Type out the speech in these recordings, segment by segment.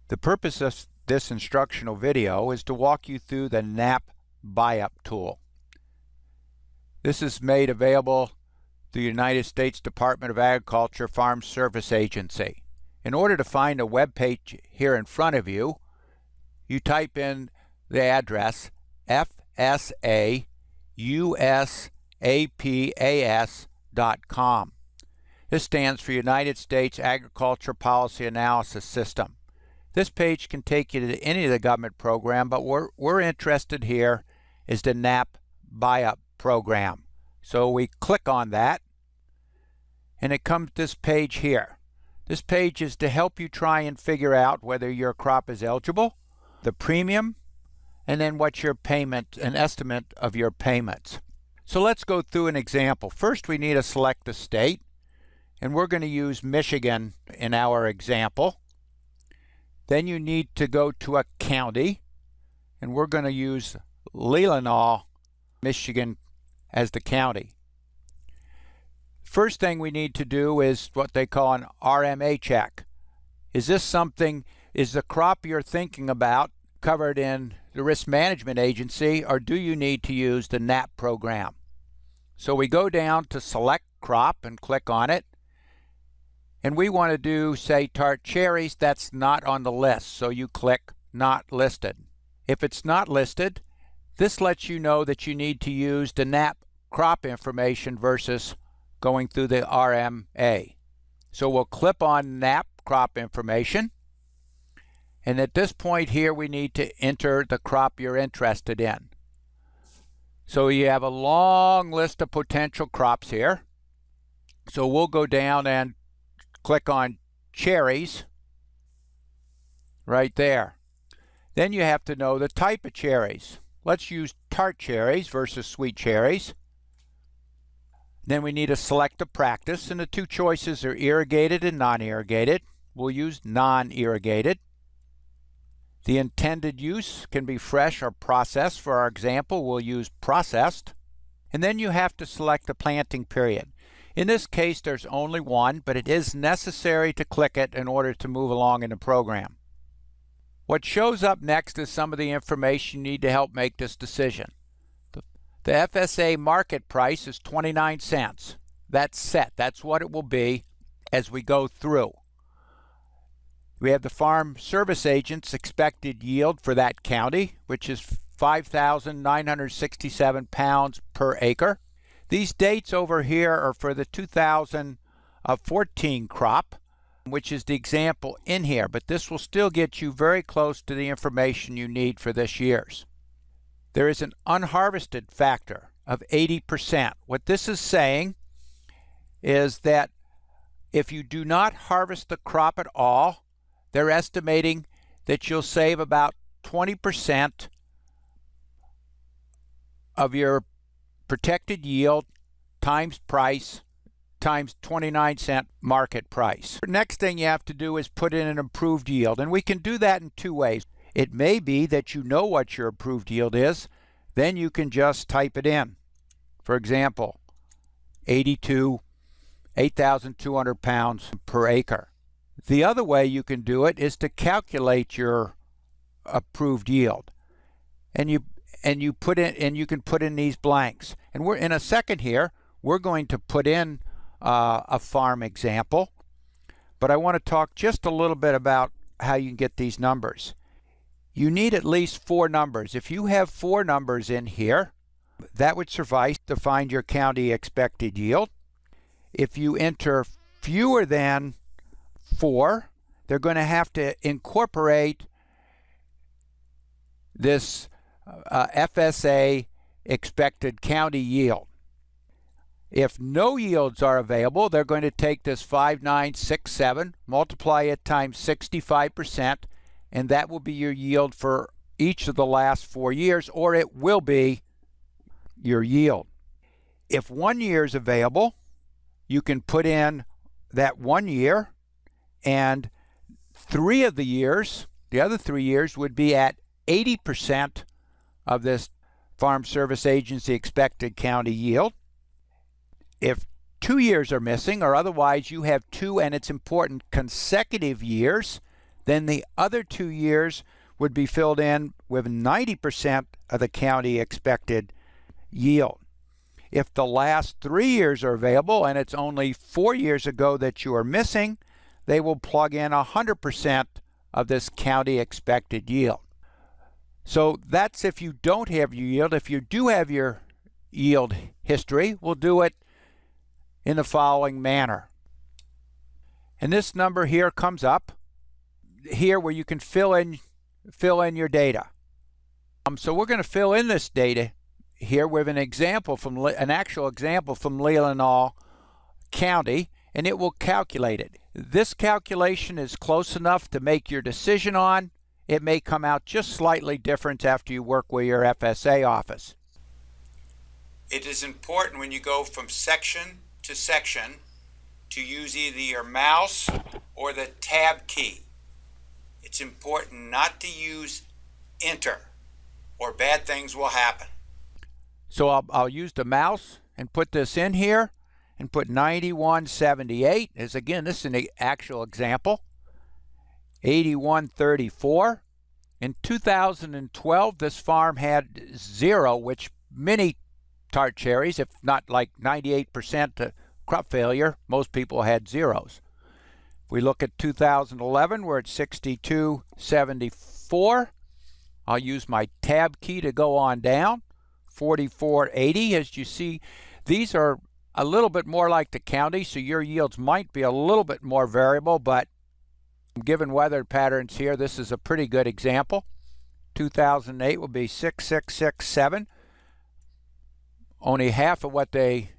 The purpose of this instructional video is to walk you through the NAP buy-up tool. This is made available through the United States Department of Agriculture Farm Service Agency. In order to find a web page here in front of you, you type in the address FSAUSAPAS.com. This stands for United States Agriculture Policy Analysis System. This page can take you to any of the government program, but we're interested here is the NAP buy-up program. So we click on that, and it comes to this page here. This page is to help you try and figure out whether your crop is eligible, the premium, and then what's your payment, an estimate of your payments. So let's go through an example. First, we need to select the state, and we're going to use Michigan in our example. Then you need to go to a county, and we're going to use Leelanau, Michigan, as the county. First thing we need to do is what they call an RMA check. Is the crop you're thinking about covered in the Risk Management Agency, or do you need to use the NAP program? So we go down to Select Crop and click on it. And we want to do, say, tart cherries. That's not on the list, so you click Not Listed. If it's not listed, this lets you know that you need to use the NAP crop information versus going through the RMA. So we'll click on NAP crop information. And at this point here, we need to enter the crop you're interested in. So you have a long list of potential crops here. So we'll go down and click on cherries right there. Then you have to know the type of cherries. Let's use tart cherries versus sweet cherries. Then we need to select a practice, and the two choices are irrigated and non-irrigated. We'll use non-irrigated. The intended use can be fresh or processed. For our example, we'll use processed. And then you have to select the planting period. In this case, there's only one, but it is necessary to click it in order to move along in the program. What shows up next is some of the information you need to help make this decision. The FSA market price is 29 cents. That's set. That's what it will be as we go through. We have the Farm Service Agent's expected yield for that county, which is 5,967 pounds per acre. These dates over here are for the 2014 crop, which is the example in here, but this will still get you very close to the information you need for this year's. There is an unharvested factor of 80%. What this is saying is that if you do not harvest the crop at all, they're estimating that you'll save about 20% of your protected yield times price times 29-cent market price. The next thing you have to do is put in an approved yield, and we can do that in two ways. It may be that you know what your approved yield is, then you can just type it in. For example, 8,200 pounds per acre. The other way you can do it is to calculate your approved yield, and you can put in these blanks. And we're in a second here, we're going to put in a farm example, but I want to talk just a little bit about how you can get these numbers. You need at least 4 numbers. If you have 4 numbers in here, that would suffice to find your county expected yield. If you enter fewer than 4, they're going to have to incorporate this FSA expected county yield. If no yields are available, they're going to take this 5,967, multiply it times 65%, and that will be your yield for each of the last 4 years, or it will be your yield. If 1 year is available, you can put in that 1 year, and 3 of the years, the other 3 years, would be at 80% of this Farm Service Agency expected county yield. If 2 years are missing, or otherwise you have 2, and it's important, consecutive years, then the other 2 years would be filled in with 90% of the county expected yield. If the last 3 years are available and it's only 4 years ago that you are missing, they will plug in 100% of this county expected yield. So that's if you don't have your yield. If you do have your yield history, we'll do it in the following manner. And this number here comes up here where you can fill in your data. So we're going to fill in this data here with an actual example from Leelanau County, and it will calculate it. This calculation is close enough to make your decision on. It may come out just slightly different after you work with your FSA office. It is important when you go from section to section to use either your mouse or the tab key. It's important not to use enter, or bad things will happen. So I'll use the mouse and put this in here and put 9178, as again, this is an actual example. 8134. In 2012, this farm had 0, which many tart cherries, if not like 98% crop failure, most people had zeros. If we look at 2011, we're at 6274. I'll use my tab key to go on down. 4480, as you see, these are a little bit more like the county, so your yields might be a little bit more variable, but given weather patterns here, this is a pretty good example. 2008 will be 6667, only half of what they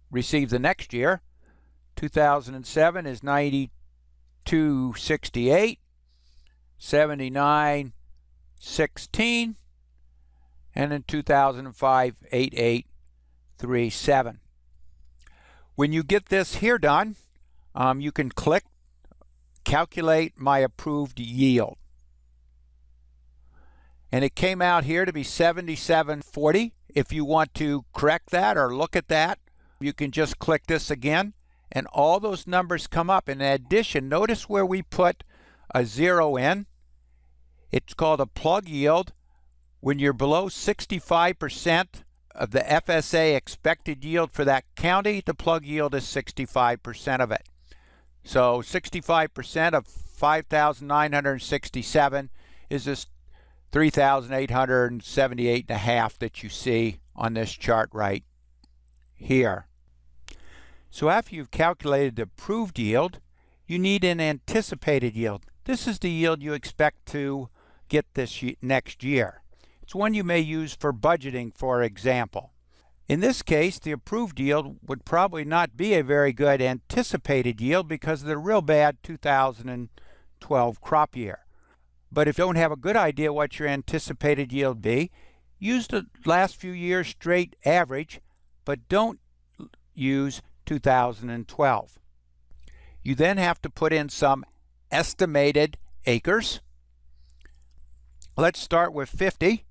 received the next year. 2007 is 9268, 7916, and in 2005, 8837. When you get this here done, you can click Calculate My Approved Yield. And it came out here to be 7740. If you want to correct that or look at that, you can just click this again, and all those numbers come up. In addition, notice where we put a 0 in. It's called a plug yield. When you're below 65% of the FSA expected yield for that county, the plug yield is 65% of it. So 65% of 5,967 is this 3,878.5 that you see on this chart right here. So after you've calculated the approved yield, you need an anticipated yield. This is the yield you expect to get this next year. It's one you may use for budgeting, for example. In this case, the approved yield would probably not be a very good anticipated yield because of the real bad 2012 crop year. But if you don't have a good idea what your anticipated yield be, use the last few years straight average, but don't use 2012. You then have to put in some estimated acres. Let's start with 50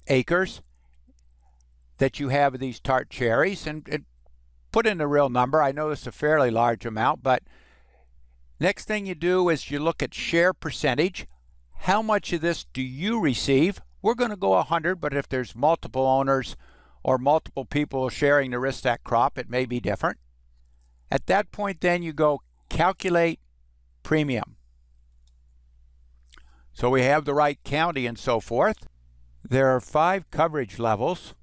acres that you have of these tart cherries, and put in a real number. I know it's a fairly large amount, but next thing you do is you look at share percentage. How much of this do you receive? We're going to go 100, but if there's multiple owners or multiple people sharing the risk of that crop, it may be different. At that point, then you go calculate premium. So we have the right county and so forth. There are 5 coverage levels.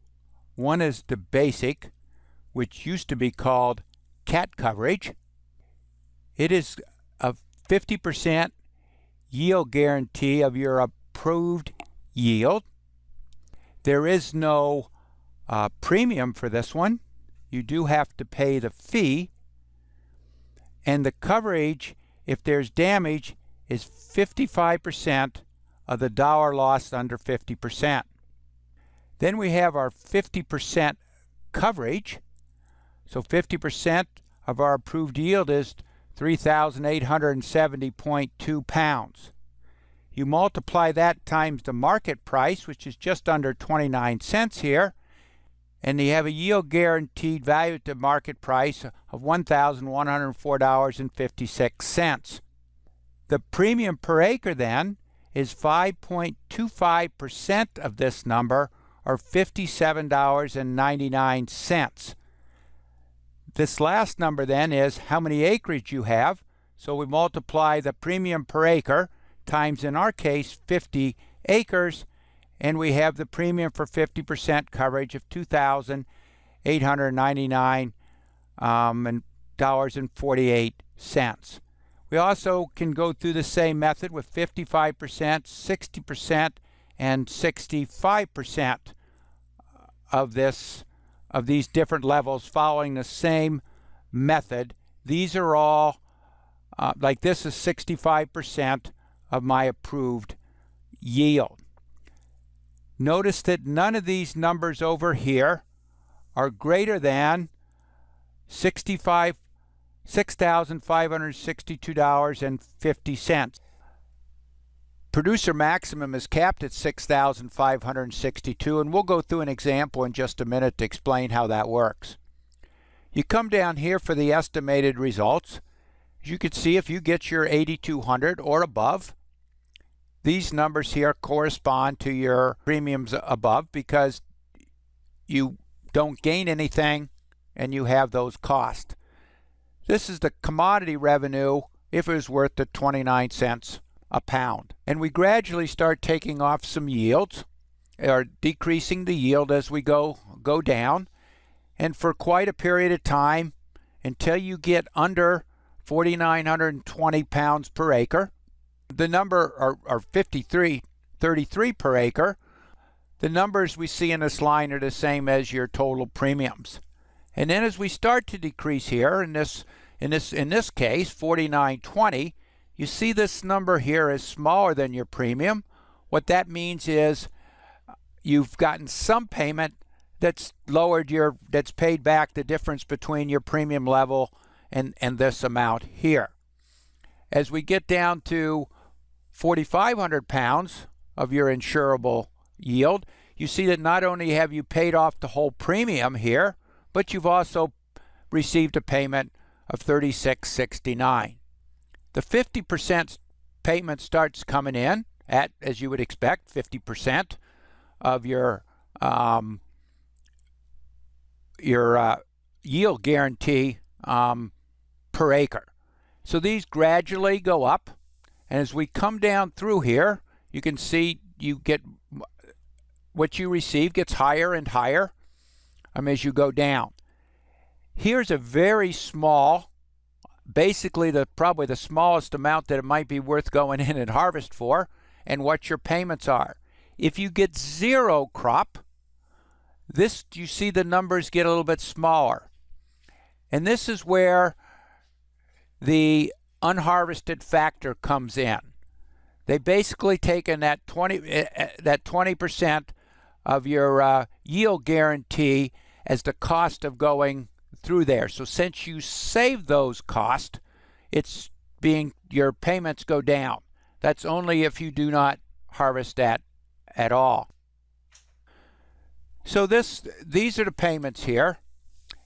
One is the basic, which used to be called cat coverage. It is a 50% yield guarantee of your approved yield. There is no premium for this one. You do have to pay the fee. And the coverage, if there's damage, is 55% of the dollar lost under 50%. Then we have our 50% coverage. So 50% of our approved yield is 3,870.2 pounds. You multiply that times the market price, which is just under 29 cents here, and you have a yield guaranteed value at the market price of $1,104.56. The premium per acre then is 5.25% of this number, or $57.99. This last number then is how many acreage you have. So we multiply the premium per acre times, in our case, 50 acres, and we have the premium for 50% coverage of $2,899.48. We also can go through the same method with 55%, 60%, and 65% of these different levels following the same method. These are all like this is 65% of my approved yield. Notice that none of these numbers over here are greater than $6,562.50. Producer maximum is capped at $6,562, and we'll go through an example in just a minute to explain how that works. You come down here for the estimated results. As you can see, if you get your 8,200 or above, these numbers here correspond to your premiums above because you don't gain anything and you have those costs. This is the commodity revenue if it was worth the 29 cents a pound. And we gradually start taking off some yields, or decreasing the yield as we go down. And for quite a period of time, until you get under 4,920 pounds per acre, the number are 33 per acre. The numbers we see in this line are the same as your total premiums. And then as we start to decrease here, in this case 4,920, you see this number here is smaller than your premium. What that means is you've gotten some payment that's that's paid back the difference between your premium level and this amount here. As we get down to 4,500 pounds of your insurable yield, you see that not only have you paid off the whole premium here, but you've also received a payment of $36.69. The 50% payment starts coming in at, as you would expect, 50% of your yield guarantee per acre. So these gradually go up, and as we come down through here, you can see you get what you receive gets higher and higher as you go down. Here's a very small, basically probably the smallest amount that it might be worth going in and harvest for, and what your payments are. If you get zero crop, you see the numbers get a little bit smaller. And this is where the unharvested factor comes in. They basically taken that 20% of your yield guarantee as the cost of going through there. So since you save those costs, your payments go down. That's only if you do not harvest that at all. So these are the payments here.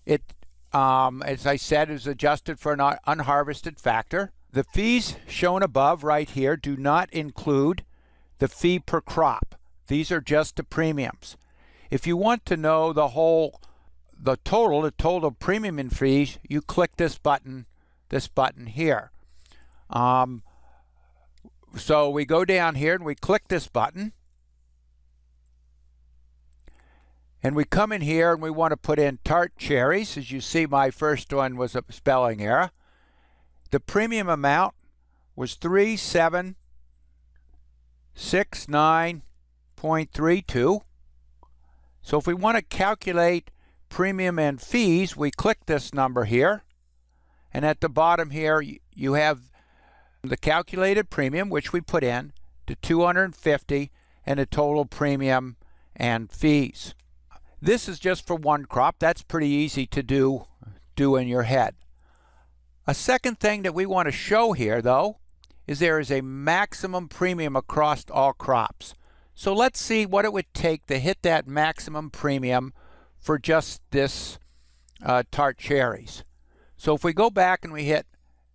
As I said, is adjusted for an unharvested factor. The fees shown above right here do not include the fee per crop. These are just the premiums. If you want to know the total premium and fees, you click this button here. So we go down here and we click this button. And we come in here and we want to put in tart cherries. As you see, my first one was a spelling error. The premium amount was 3769.32. So if we want to calculate premium and fees, we click this number here. And at the bottom here, you have the calculated premium, which we put in to 250, and the total premium and fees. This is just for one crop. That's pretty easy to do in your head. A second thing that we want to show here, though, is there is a maximum premium across all crops. So let's see what it would take to hit that maximum premium for just this tart cherries. So if we go back and we hit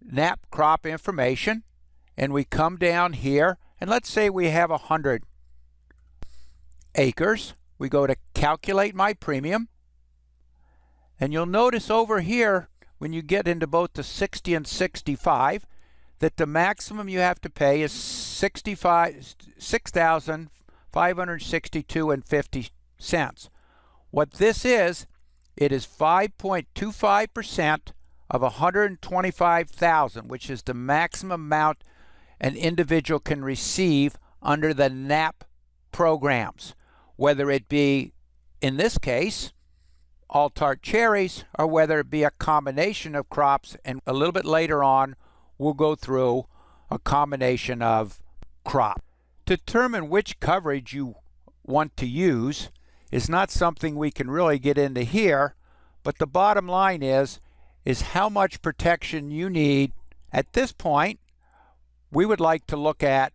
NAP crop information, and we come down here, and let's say we have 100 acres. We go to calculate my premium, and you'll notice over here when you get into both the 60 and 65 that the maximum you have to pay is $6,562.50. What this is, it is 5.25% of $125,000, which is the maximum amount an individual can receive under the NAP programs, whether it be, in this case, all tart cherries, or whether it be a combination of crops, and a little bit later on we'll go through a combination of crop. To determine which coverage you want to use is not something we can really get into here, but the bottom line is how much protection you need. At this point, we would like to look at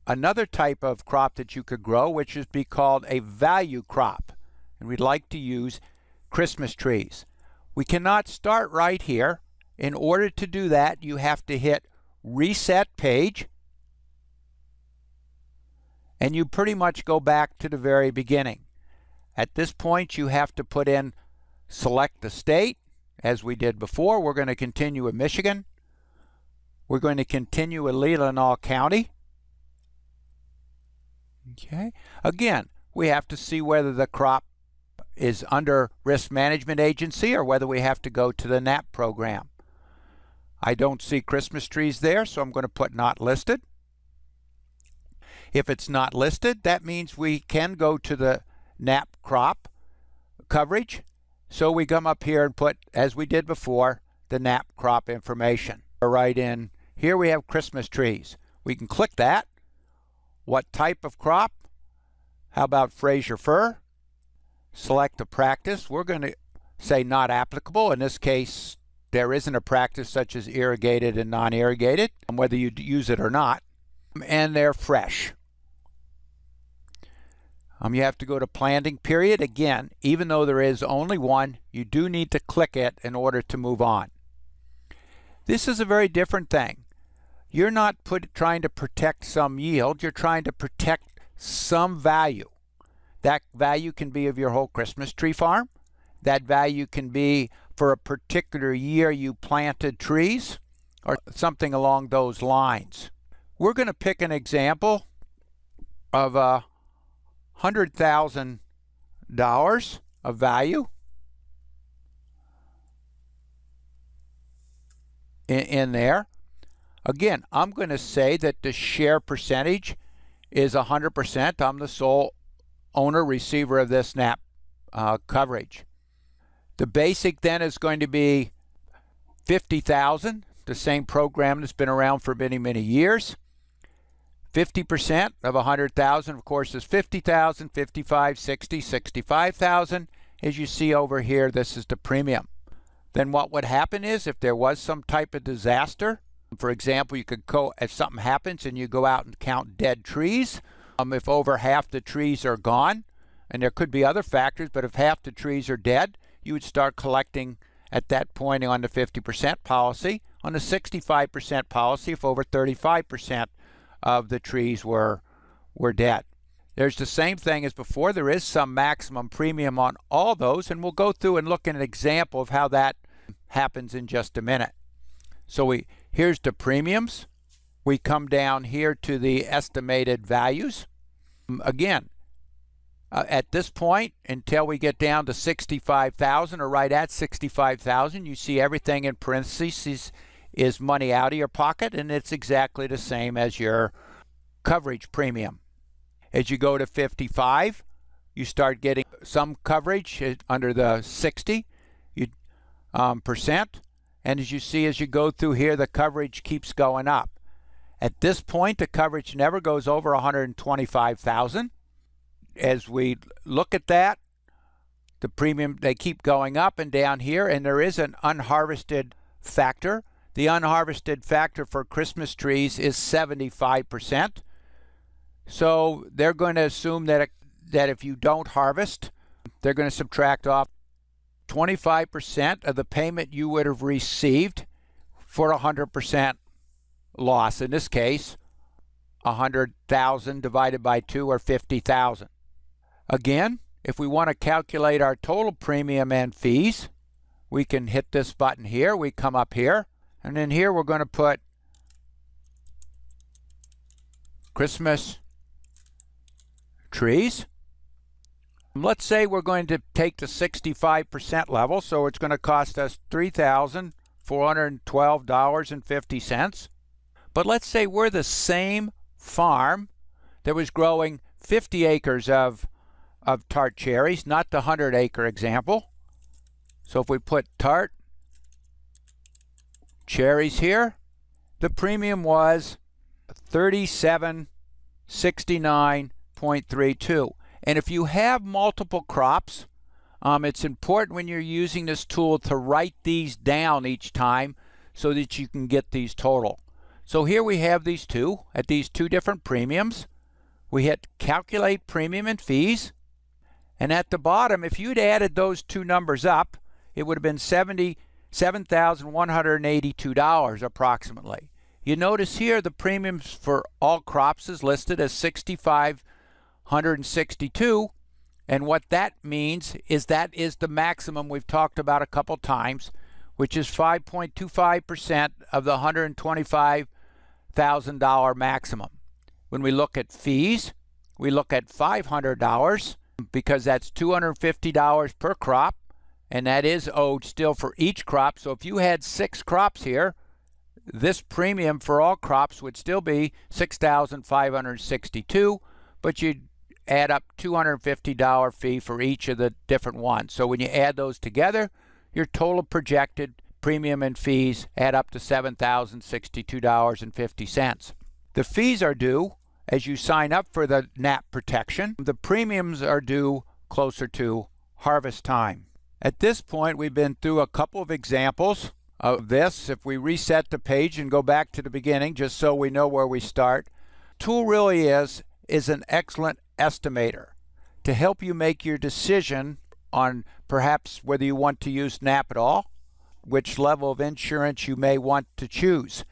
another type of crop that you could grow, which is be called a value crop. And we'd like to use Christmas trees. We cannot start right here. In order to do that, you have to hit Reset Page, and you pretty much go back to the very beginning. At this point, you have to select the state, as we did before. We're going to continue with Michigan. We're going to continue with Leelanau County. Okay. Again, we have to see whether the crop is under Risk Management Agency or whether we have to go to the NAP program. I don't see Christmas trees there, so I'm going to put not listed. If it's not listed, that means we can go to the NAP crop coverage. So we come up here and put, as we did before, the NAP crop information. Right in here we have Christmas trees. We can click that. What type of crop? How about Fraser fir? Select a practice. We're going to say not applicable. In this case, there isn't a practice such as irrigated and non-irrigated, whether you use it or not. And they're fresh. You have to go to planting period. Again, even though there is only one, you do need to click it in order to move on. This is a very different thing. You're not trying to protect some yield. You're trying to protect some value. That value can be of your whole Christmas tree farm. That value can be for a particular year you planted trees, or something along those lines. We're going to pick an example of $100,000 of value in there. Again, I'm going to say that the share percentage is 100%. I'm the sole owner receiver of this NAP coverage. The basic then is going to be $50,000, the same program that's been around for many, many years. 50% of 100,000, of course, is 50,000, 55, 60, 65,000. As you see over here, this is the premium. Then what would happen is if there was some type of disaster, for example, you could go, if something happens and you go out and count dead trees, if over half the trees are gone, and there could be other factors, but if half the trees are dead, you would start collecting at that point on the 50% policy. On the 65% policy, if over 35% of the trees were dead. There's the same thing as before. There is some maximum premium on all those, and we'll go through and look at an example of how that happens in just a minute. So here's the premiums. We come down here to the estimated values. Again, at this point, until we get down to 65,000 or right at 65,000, you see everything in parentheses is money out of your pocket, and it's exactly the same as your coverage premium. As you go to 55, you start getting some coverage under the 60% and as you see, as you go through here, the coverage keeps going up. At this point, the coverage never goes over 125,000. As we look at that, the premium, they keep going up and down here, and there is an unharvested factor. The unharvested factor for Christmas trees is 75%. So they're going to assume that if you don't harvest, they're going to subtract off 25% of the payment you would have received for 100% loss. In this case, 100,000 divided by 2, or 50,000. Again, if we want to calculate our total premium and fees, we can hit this button here. We come up here, and then here we're going to put Christmas trees. Let's say we're going to take the 65% level, so it's going to cost us $3,412.50. But let's say we're the same farm that was growing 50 acres of tart cherries, not the 100-acre example. So if we put tart cherries here, the premium was $37.69.32. And if you have multiple crops, it's important when you're using this tool to write these down each time so that you can get these total. So here we have these two at these two different premiums. We hit calculate premium and fees. And at the bottom, if you'd added those two numbers up, it would have been $77,182 approximately. You notice here the premiums for all crops is listed as $6,562, and what that means is that is the maximum we've talked about a couple times, which is 5.25% of the $125,000 maximum. When we look at fees, we look at $500 because that's $250 per crop, and that is owed still for each crop. So if you had 6 crops here, this premium for all crops would still be $6,562, but you'd add up $250 fee for each of the different ones. So when you add those together, your total projected premium and fees add up to $7,062.50. The fees are due as you sign up for the NAP protection. The premiums are due closer to harvest time. At this point, we've been through a couple of examples of this. If we reset the page and go back to the beginning, just so we know where we start, tool really is an excellent estimator to help you make your decision on perhaps whether you want to use NAP at all, which level of insurance you may want to choose.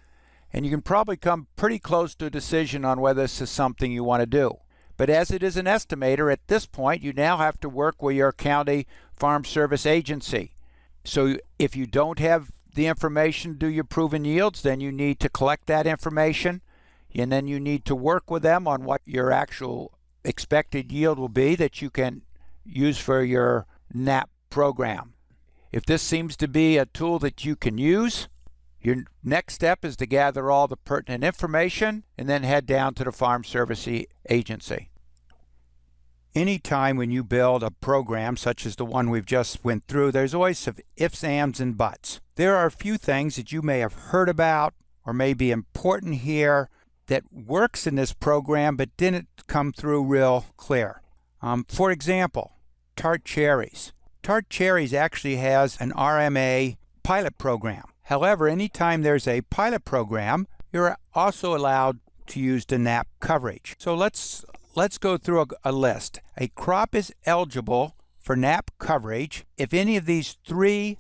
And you can probably come pretty close to a decision on whether this is something you want to do. But as it is an estimator, at this point, you now have to work with your county farm service agency. So if you don't have the information to do your proven yields, then you need to collect that information, and then you need to work with them on what your actual expected yield will be that you can use for your NAP program. If this seems to be a tool that you can use, your next step is to gather all the pertinent information and then head down to the Farm Service Agency. Anytime when you build a program such as the one we've just went through, there's always some ifs, ands, and buts. There are a few things that you may have heard about or may be important here that works in this program but didn't come through real clear. For example, tart cherries. Tart cherries actually has an RMA pilot program. However, anytime there's a pilot program, you're also allowed to use the NAP coverage. So let's go through a list. A crop is eligible for NAP coverage if any of these 3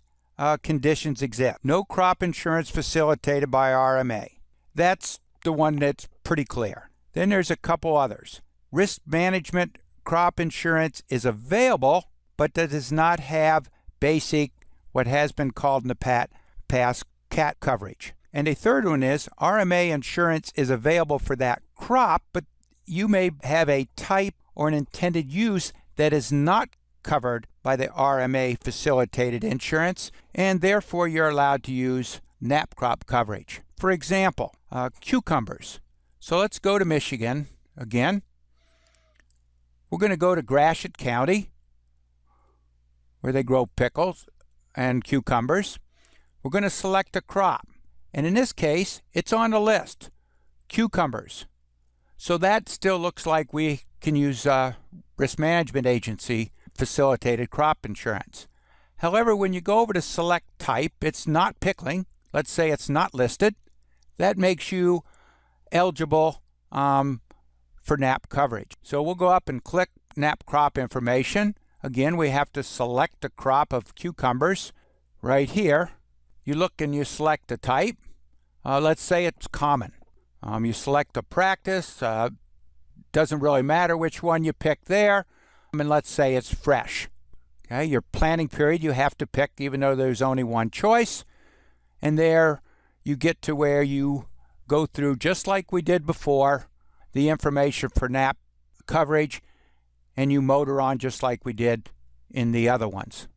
conditions exist. No crop insurance facilitated by RMA. That's the one that's pretty clear. Then there's a couple others. Risk management crop insurance is available, but that does not have basic, what has been called in the past, CAT coverage. And a third one is RMA insurance is available for that crop, but you may have a type or an intended use that is not covered by the RMA facilitated insurance, and therefore you're allowed to use NAP crop coverage. For example, cucumbers. So let's go to Michigan again. We're going to go to Gratiot County, where they grow pickles and cucumbers. We're going to select a crop, and in this case, it's on the list, cucumbers. So that still looks like we can use Risk Management Agency facilitated crop insurance. However, when you go over to select type, it's not pickling. Let's say it's not listed. That makes you eligible for NAP coverage. So we'll go up and click NAP crop information. Again, we have to select a crop of cucumbers right here. You look and you select the type. Let's say it's common. You select a practice. Doesn't really matter which one you pick there. And let's say it's fresh. Okay, your planning period you have to pick even though there's only one choice. And there you get to where you go through, just like we did before, the information for NAP coverage, and you motor on just like we did in the other ones.